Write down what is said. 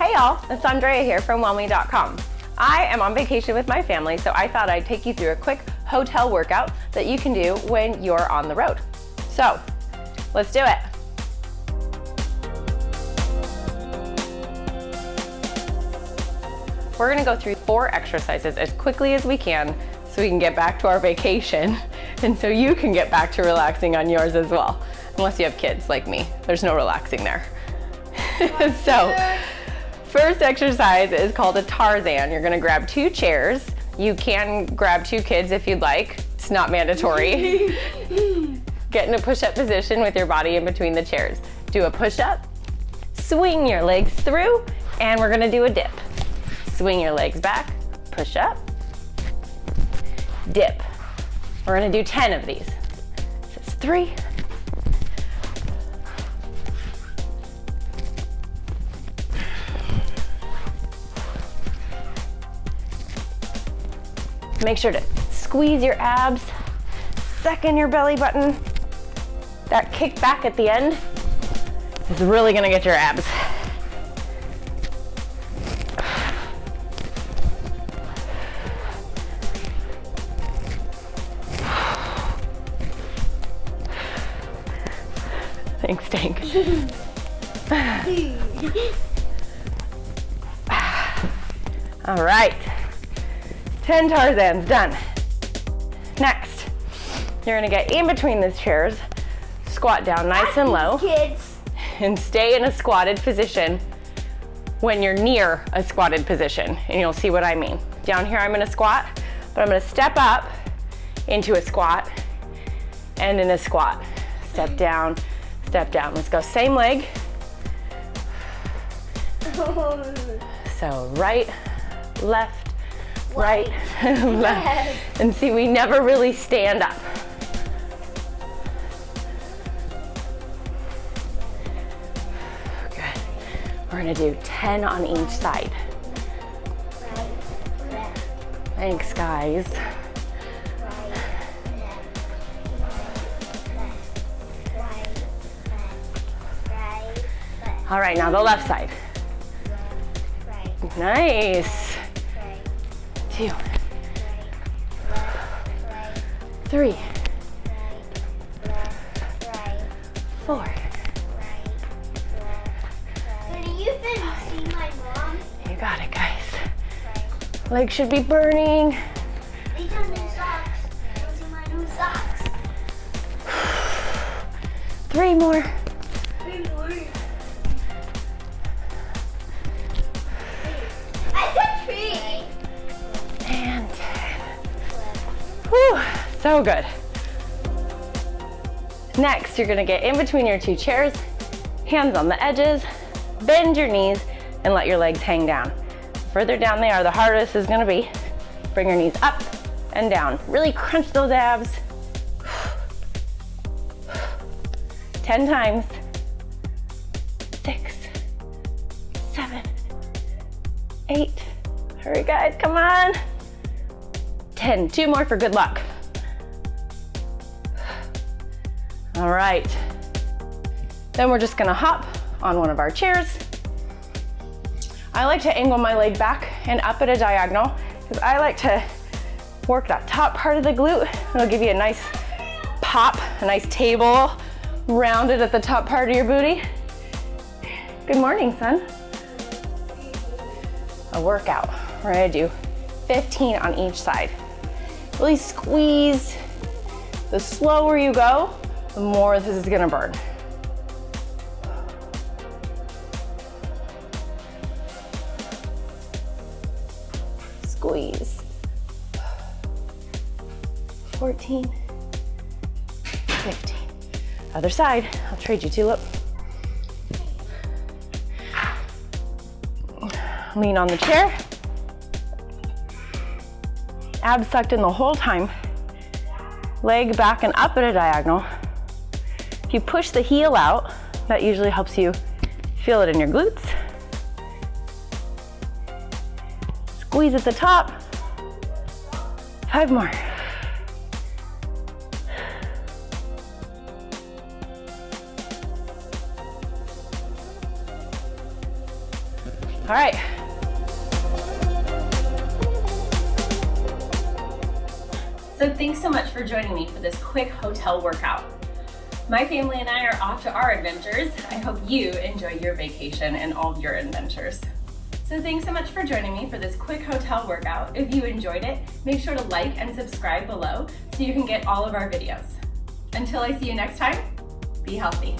Hey y'all, it's Andrea here from wellme.com. I am on vacation with my family, so I thought I'd take you through a quick hotel workout that you can do when you're on the road. So, let's do it. We're gonna go through 4 exercises as quickly as we can so we can get back to our vacation and so you can get back to relaxing on yours as well. Unless you have kids like me, there's no relaxing there. So, first exercise is called a Tarzan. You're gonna grab 2 chairs. You can grab 2 kids if you'd like. It's not mandatory. Get in a push-up position with your body in between the chairs. Do a push-up, swing your legs through, and we're gonna do a dip. Swing your legs back, push up, dip. We're gonna do 10 of these. So it's 3, 4. Make sure to squeeze your abs, suck in your belly button. That kick back at the end is really gonna get your abs. Thanks, Tank. All right, 10 Tarzans done. Next, you're gonna get in between these chairs, squat down nice and low, and stay in a squatted position when you're near a squatted position, and you'll see what I mean. Down here I'm gonna squat, but I'm gonna step up into a squat and in a squat. Step down, step down. Let's go, same leg. So right, left, right, left. And see, we never really stand up. Good. We're gonna do 10 on each side. Thanks, guys. All right, now the left side. Nice. 2, 3, 4. You got it, guys. Legs should be burning. These are new socks. Those are my new socks. 3 more. 3 more. I said 3. And 10. Whew, so good. Next, you're gonna get in between your 2 chairs, hands on the edges, bend your knees, and let your legs hang down. The further down they are, the harder this is gonna be. Bring your knees up and down. Really crunch those abs. 10 times. 6, 7, 8. Hurry, guys, come on. 10, 2 more for good luck. All right. Then we're just gonna hop on one of our chairs. I like to angle my leg back and up at a diagonal because I like to work that top part of the glute. It'll give you a nice pop, a nice table, rounded at the top part of your booty. Good morning, son. A workout. We're gonna do 15 on each side. Really squeeze. The slower you go, the more this is gonna burn. Squeeze. 14, 15. Other side, I'll trade you, Tulip. Lean on the chair. Abs sucked in the whole time. Leg back and up at a diagonal. If you push the heel out, that usually helps you feel it in your glutes. Squeeze at the top. 5 more. All right. So thanks so much for joining me for this quick hotel workout. My family and I are off to our adventures. I hope you enjoy your vacation and all of your adventures. So thanks so much for joining me for this quick hotel workout. If you enjoyed it, make sure to like and subscribe below so you can get all of our videos. Until I see you next time, be healthy.